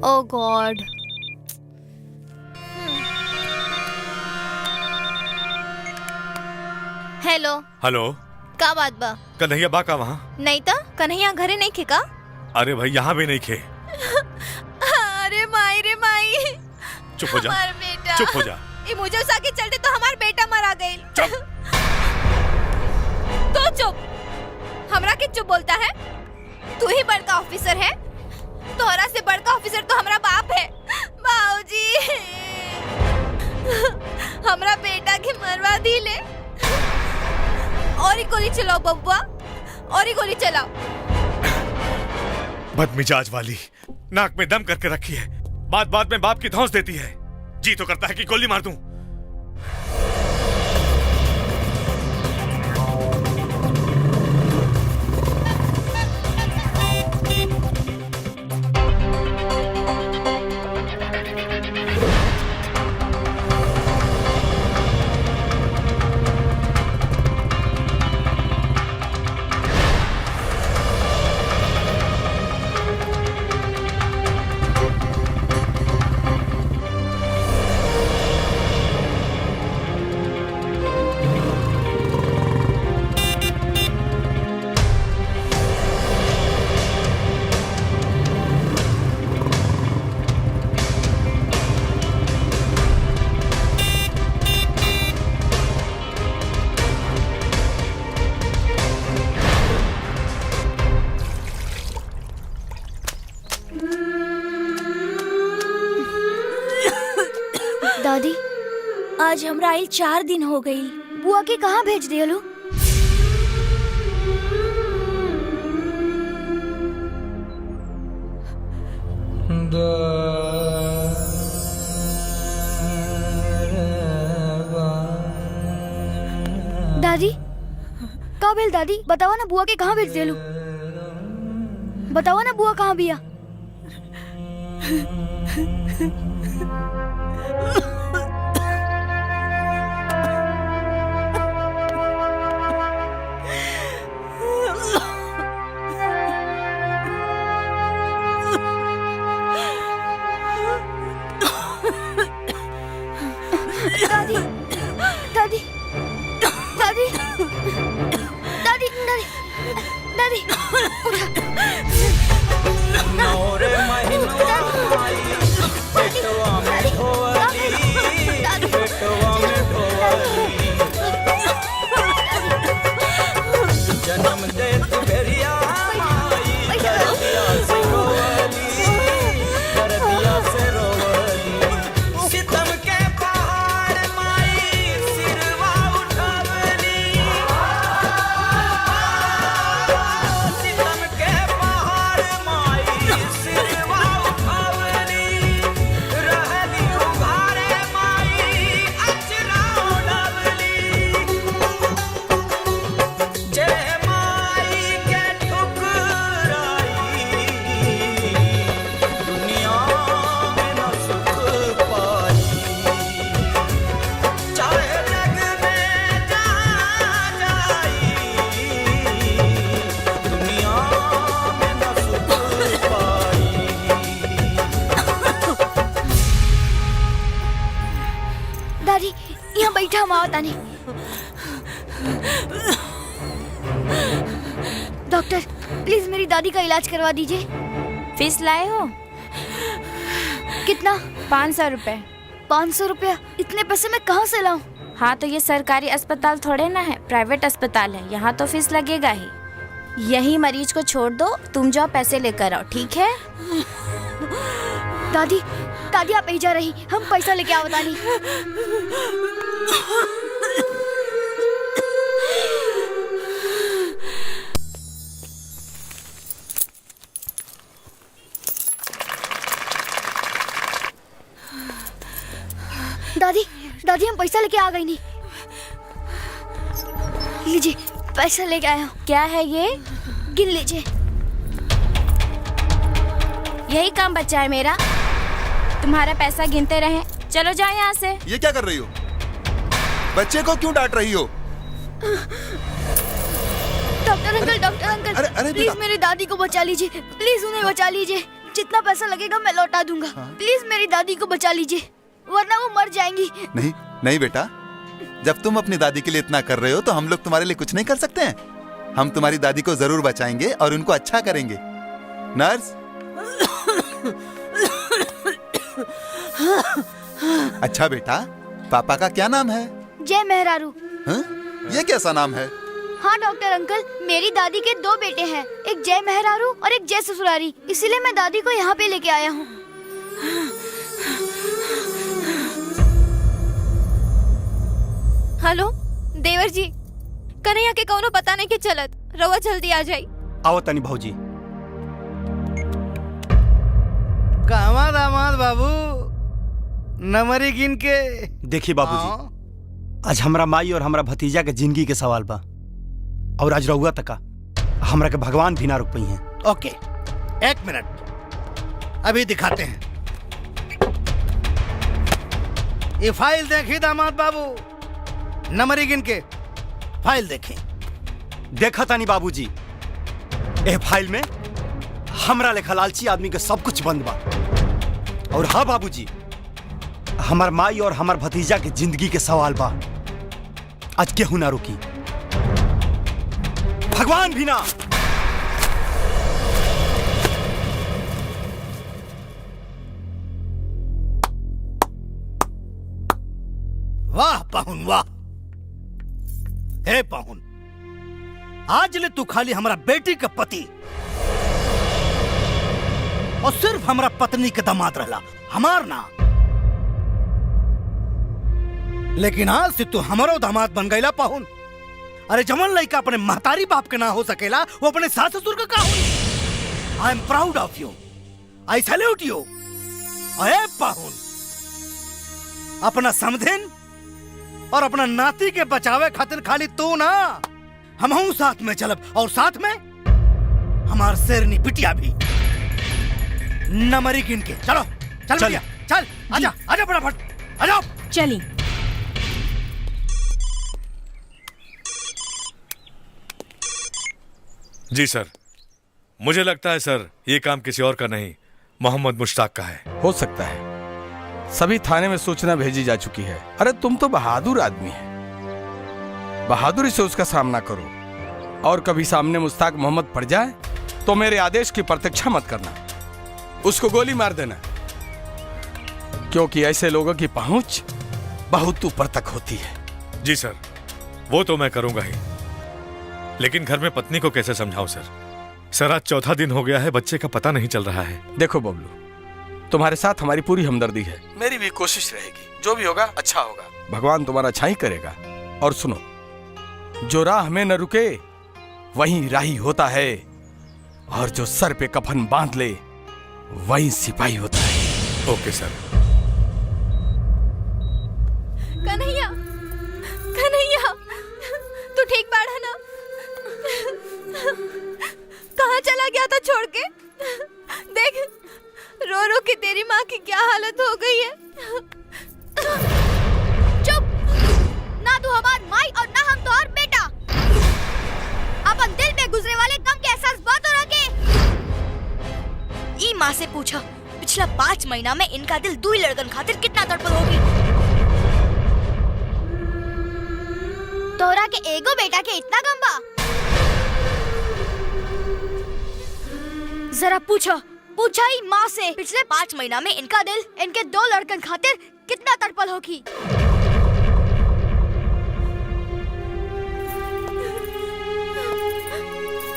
ओह God. Hello hello, का बात बा? कन्हैया बा का वहाँ? नहीं तो कन्हैया घरे नहीं खे का? अरे भाई यहाँ भी नहीं खे। अरे माई रे माई, चुप हो जा, हमार बेटा, चुप हो जा। ये मुझे के चलते तो हमार बेटा मरा गई। चुप। तो चुप, हमरा के चुप बोलता है? तू ही बड़का ऑफिसर है, तोहरा से बड़का ऑफिसर तो हमारा बाप है। बाबूजी, हमरा बेटा के मरवा दी ले। और ही गोली चलाओ बब्बा, और ही गोली चलाओ। बदमिजाज वाली, नाक में दम करके रखी है, बात बात में बाप की धौंस देती है। जी तो करता है कि गोली मार दूं। दादी, आज हमरा आइल 4 दिन हो गई। बुआ के कहाँ भेज दियलू? दादी, का भेल दादी? बतावा ना बुआ के कहाँ भेज दियलू? बतावा ना बुआ कहाँ बिया? दादी, दादी, दादी, दादी, दादी, दादी, उठा। नौरे महीनवा आई, पेटवा में ढोवली, पेटवा में ढोवली। जन्म देत भेरिया माई, दर्दिया से रोवली, दर्दिया से रोवली। सितम के पहाड़ माई, सिरवा उठवली। सितम के पहाड़ माई, सिरवा उठवली। रहली उघारे माई, अचरा उड़वली। जय माई के ठुकराई, दुनिया में न सुख पाई। चाहे जग में जहाँ जाई, दुनिया में न सुख पाई। दादी, यहाँ बैठा हम आवत आनी। डॉक्टर, प्लीज मेरी दादी का इलाज करवा दीजिए। फीस लाए हो? कितना? 500 रुपए। 500 रुपया? इतने पैसे मैं कहाँ से लाऊं? हाँ तो ये सरकारी अस्पताल थोड़े ना है, प्राइवेट अस्पताल है, यहाँ तो फीस लगेगा ही। यही मरीज को छोड़ दो, तुम जाओ पैसे लेकर आओ, ठीक है? दादी, दादी आप यही जा रही, हम पैसा लेके आवत आनी। दादी, दादी हम पैसा लेके आ गई नहीं। लीजिए, पैसा लेके आया हूँ। क्या है ये? गिन लीजिए। यही काम बचा है मेरा, तुम्हारा पैसा गिनते रहे। चलो जाओ यहाँ से। ये क्या कर रही हो? बच्चे को क्यों डांट रही हो? डॉक्टर अंकल, डॉक्टर अंकल, अरे प्लीज मेरी दादी को बचा लीजिए, प्लीज उन्हें बचा लीजिए। जितना पैसा लगेगा मैं लौटा दूंगा। प्लीज मेरी दादी को बचा लीजिए, वरना वो मर जाएंगी। नहीं नहीं बेटा, जब तुम अपनी दादी के लिए इतना कर रहे हो तो हम लोग तुम्हारे लिए कुछ नहीं कर सकते हैं? हम तुम्हारी दादी को जरूर बचाएंगे और उनको अच्छा करेंगे। नर्स। अच्छा बेटा, पापा का क्या नाम है? जय मेहरारू। हाँ? ये कैसा नाम है? हाँ डॉक्टर अंकल, मेरी दादी के 2 बेटे हैं, एक जय मेहरारू और एक जय ससुरारी, इसीलिए मैं दादी को यहाँ पे लेके आया हूँ। हेलो देवर जी, कन्हैया के कौनो पता नहीं के चलत, रवा जल्दी आ जाई। आओ तनी भौजी। कहवा दामाद बाबू, नमरी गिन के। देखिए बाबूजी, आज हमरा माई और हमरा भतीजा के जिंदगी के सवाल बा, और आज रहुआ तका हमरा के भगवान भी ना रुक पई हैं। ओके, 1 मिनट, अभी दिखाते हैं। ये फाइल देखी दामाद बाबू, नमरी गिन के फाइल देखें। देखा तानी बाबूजी, ए फाइल में हमरा लेखा लालची आदमी के सब कुछ बंद बा। और हाँ बाबूजी, हमार माई और हमार भतीजा के जिंदगी के सवाल बा, आज केहू ना रुकी, भगवान भी ना। वाह पाहुन वाह। हे पाहुन, आज ले तू खाली हमारा बेटी का पति और सिर्फ हमारा पत्नी के दामाद रहला, हमार ना। लेकिन आज से तू हमारो दामाद बन गईला पाहुन। अरे जमन लड़का अपने महतारी बाप के ना हो सकेला, वो अपने सास ससुर का का हो। I am proud of you, I salute you. अरे पाहुन, अपना समधिन और अपना नाती के बचावे खातिर खाली तू ना, हमहू साथ में चलब, और साथ में हमार शेरनी बिटिया भी। नमरी गिन के चलो। चल बिटिया, चल, आजा आजा फटाफट, आजा। चली। जी सर, मुझे लगता है सर ये काम किसी और का नहीं, मोहम्मद मुश्ताक का है। हो सकता है, सभी थाने में सूचना भेजी जा चुकी है। अरे तुम तो बहादुर आदमी है, बहादुरी से उसका सामना करो, और कभी सामने मुश्ताक मोहम्मद पड़ जाए तो मेरे आदेश की प्रतीक्षा मत करना, उसको गोली मार देना, क्योंकि ऐसे लोगों की पहुंच बहुत ऊपर तक होती है। जी सर, वो तो मैं करूंगा ही, लेकिन घर में पत्नी को कैसे समझाऊं सर? सर आज 4था दिन हो गया है, बच्चे का पता नहीं चल रहा है। देखो बबलू, तुम्हारे साथ हमारी पूरी हमदर्दी है, मेरी भी कोशिश रहेगी, जो भी होगा अच्छा होगा, भगवान तुम्हारा अच्छा ही करेगा। और सुनो, जो राह में न रुके वहीं राही होता है, और जो सर पे कफन बांध ले वहीं सिपाही होता है। ओके सर। कन्हैया, कन्हैया, तू ठीक बाड़ा ना? कहाँ चला गया था छोड़ के? देख, रो रो के तेरी माँ की क्या हालत हो गई है। चुप, ना तू हमार माई और ना हम तोहर बेटा। अपन दिल में गुजरे वाले गम के एहसास बात हो रखे। ई माँ से पूछा, पिछला 5 महीना में इनका दिल 2 लड़कन खातिर कितना तड़पल होगी। तोहरा के एगो बेटा के इतना गम बा? जरा पूछा ही माँ से, पिछले 5 महीना में इनका दिल इनके 2 लड़कन खातिर कितना तड़पल होगी।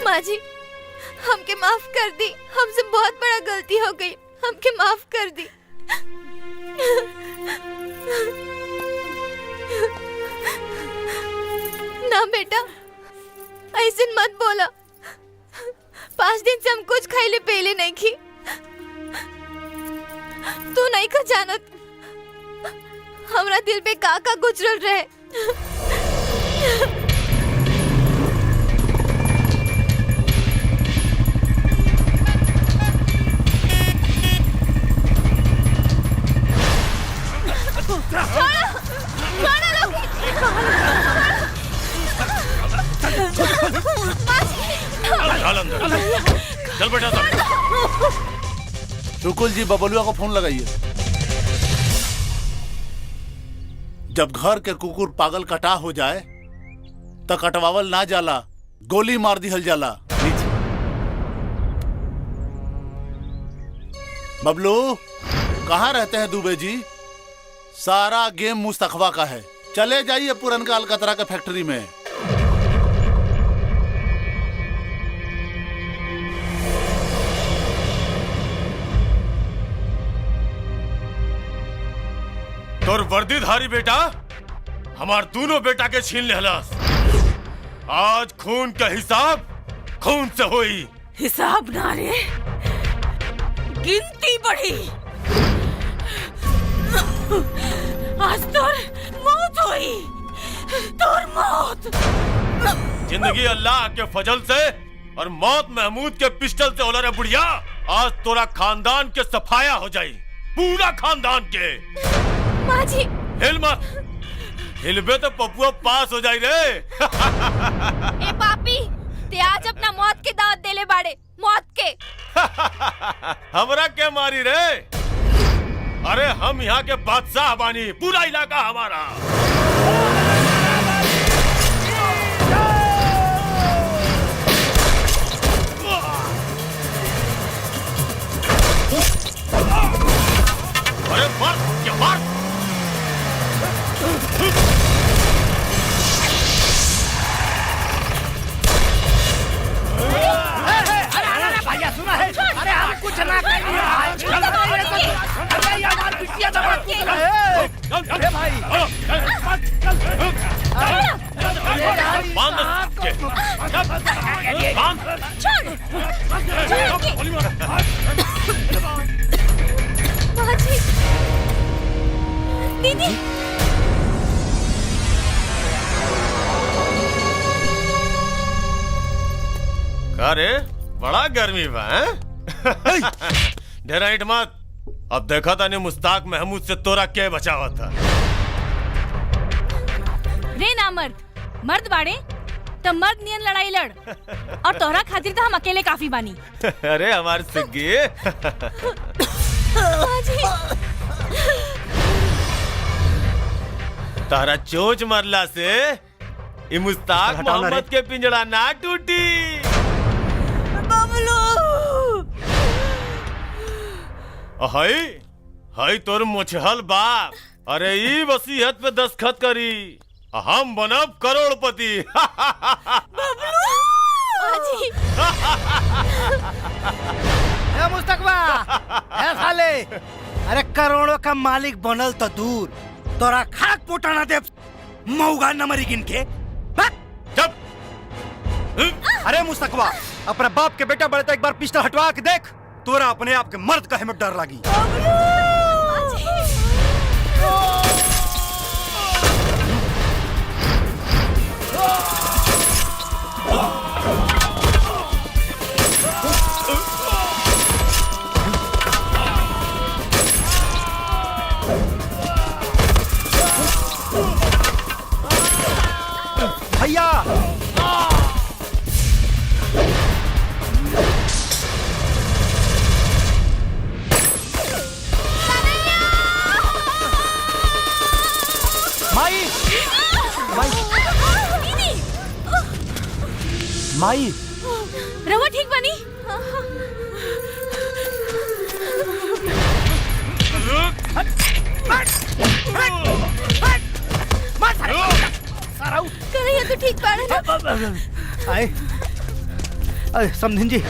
माँ जी, हमके माफ कर दी, हमसे बहुत बड़ा गलती हो गई, हमके माफ कर दी। ना बेटा, ऐसे मत बोला। 5 दिन से हम कुछ खाइले पहले नहीं की। तू नहीं का जानत हमरा दिल पे का गुजरल रहे। चल बेटा, शुकुल जी बबलुआ को फोन लगाइए। जब घर के कुकुर पागल कटा हो जाए तो कटवावल ना जाला, गोली मार दी हल जाला। बबलू कहाँ रहते हैं दुबे जी? सारा गेम मुस्तफा का है, चले जाइए पुरनका अलकतरा के फैक्ट्री में। तोर वर्दीधारी बेटा हमार दोनों बेटा के छीन लेहलस। आज खून का हिसाब खून से होई। हिसाब ना रे, गिनती बढ़ी। आज तोर मौत हुई, तोर मौत। जिंदगी अल्लाह के फजल से और मौत महमूद के पिस्टल से होला रे बुढ़िया। आज तोरा खानदान के सफाया हो जाई, पूरा खानदान के। माँ जी हिल मत, हिलबे तो पपुआ पास हो जाई रे। ए पापी, ते आज अपना मौत के दावत देले बाड़े, मौत के। हमरा के मारी रे? अरे हम यहाँ के बादशाह बानी, पूरा इलाका हमारा। अरे मार, क्या मार? भैया सुना है? अरे हम कुछ ना करेंगे। दीदी का रे, बड़ा गर्मी बा हैं? डेरा हिट मत। अब देखा था नहीं मुस्ताक महमूद से तोरा क्या बचावा था। रे ना मर्द बाड़े तो मर्द नियन लड़ाई लड़, और तोहरा खातिर तो हम अकेले काफी बानी। अरे हमारे सिग्गी तारा चोंच मरला से ये मुस्ताक मोहम्मद के पिंजड़ा ना टूटी। बबलू हाय हाय तोर मुछहल बाप। अरे ई वसीयत पे दस्तखत करी, हम बनब करोड़पति। मुस्तकबा है साले। अरे करोड़ों का मालिक बनल तो दूर, तोरा खाक पोटाना दे मऊगा नमरी गिन के। जब अरे मुस्तकबा, अपने बाप के बेटा बड़े तो एक बार पिस्टल हटवा के देख, तोरा अपने आप के मर्द कहे में डर लगी। भैया माई माई रवा ठीक बनी? कन्हैया तो ठीक बाड़े ना? आए समधिन जी।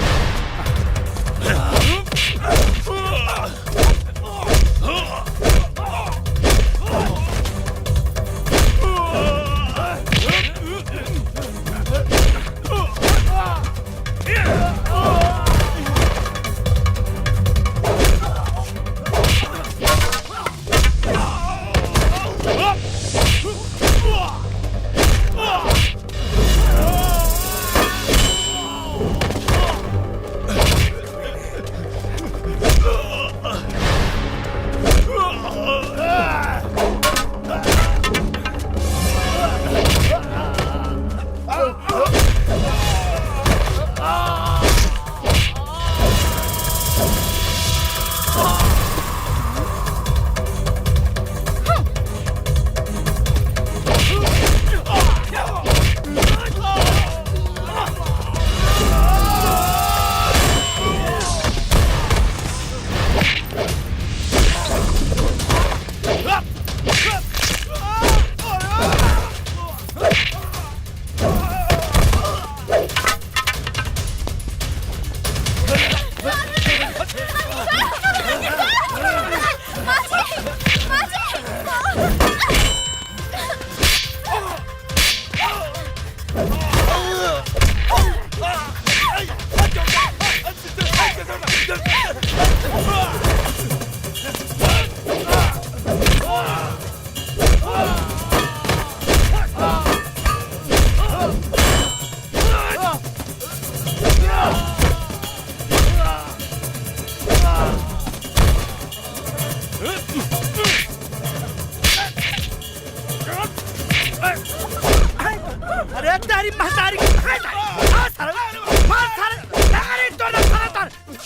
अरे तेरी महतारी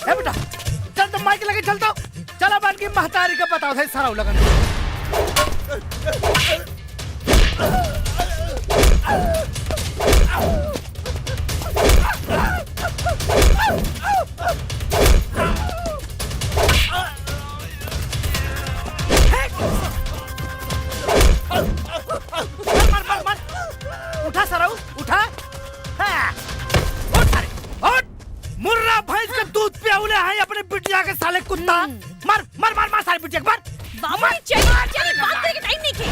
बेटा चल तो माइक लगे चलता चला बन की महतारी का बताओ है सारा लगन उठा सराऊ उठा उठ मुर्रा भैंस का दूध पियाउले हैं अपने बिटिया के साले कुत्ता मार मार मार मार साले बिटिया को मार बाबू चलिए चलिए बात करके टाइम नहीं के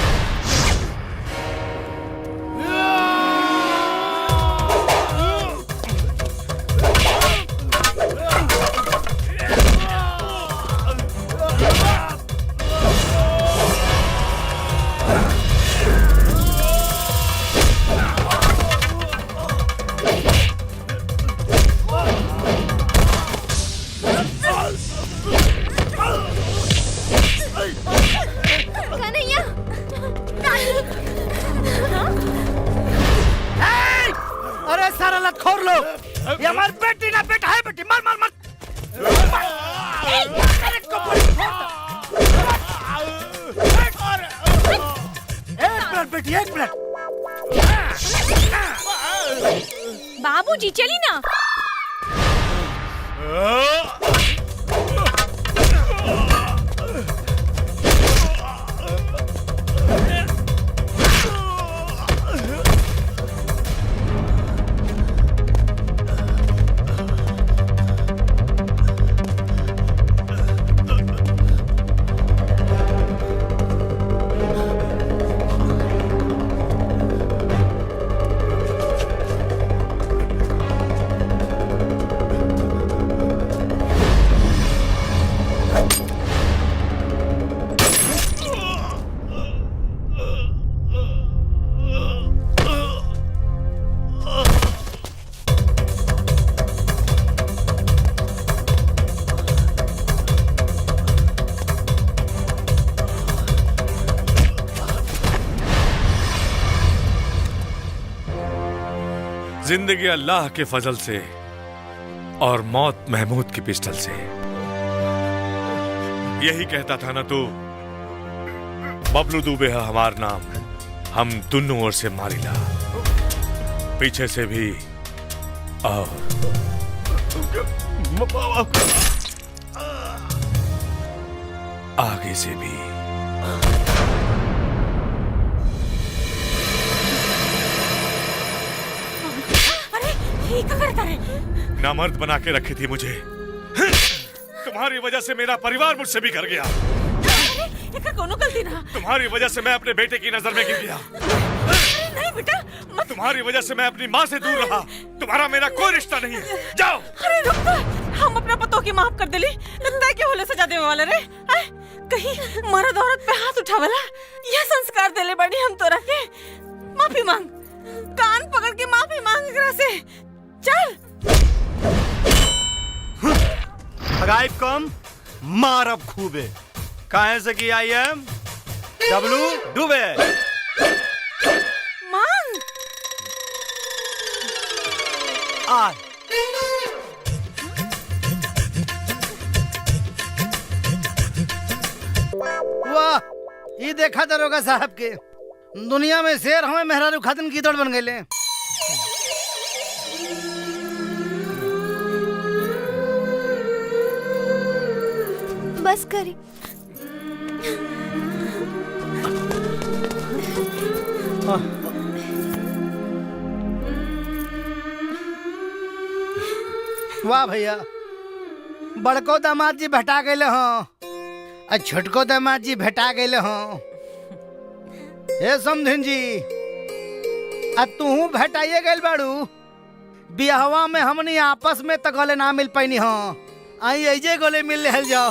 अरे सारा लत खोर लो ये हमारी बेटी ना बेटा है बेटी मार मार मार अरे कपड़े एक मिनट बेटी एक मिनट बाबूजी चली ना जिंदगी अल्लाह के फजल से और मौत महमूद की पिस्टल से। यही कहता था ना तू, बबलू दुबे है हमार नाम, हम दोनों ओर से मारिला, पीछे से भी और आगे से भी। नामर्द बना के रखी थी मुझे, तुम्हारी वजह से मेरा परिवार मुझसे बिखर गया। कोनो गलती ना, तुम्हारी वजह से मैं अपने बेटे की नजर में गिर गया। नहीं बेटा मत। तुम्हारी वजह से मैं अपनी माँ से दूर रहा। तुम्हारा मेरा कोई रिश्ता नहीं है, जाओ। अरे रुक तो, हम अपना पतों की माफ कर दिली, तय क्या होले सजा देवे वाले रे? कहीं मर्द औरत पे हाथ उठावला यह संस्कार देले बड़ी हम तोरा के। माफी मांग, कान पकड़ के माफी मांग एकरा से। चल गायब कम मार अब खूबे, काहे से कि आई एम बबलू दुबे। मांग आ वाह, ये देखा दरोगा साहब के दुनिया में शेर हमें मेहरारू खातिन कीदड़ बन गए। बस करी। वाह भैया, बड़को दामाद जी भेटा गए हो, छोटको दामाद जी भेटा गए हो। हे समधिन जी, तू भेटाइए गए बाड़ू। बियाहवा में हमनी आपस में तो गले ना मिल पैनी हो, आई ऐजे गले मिल ले जाओ।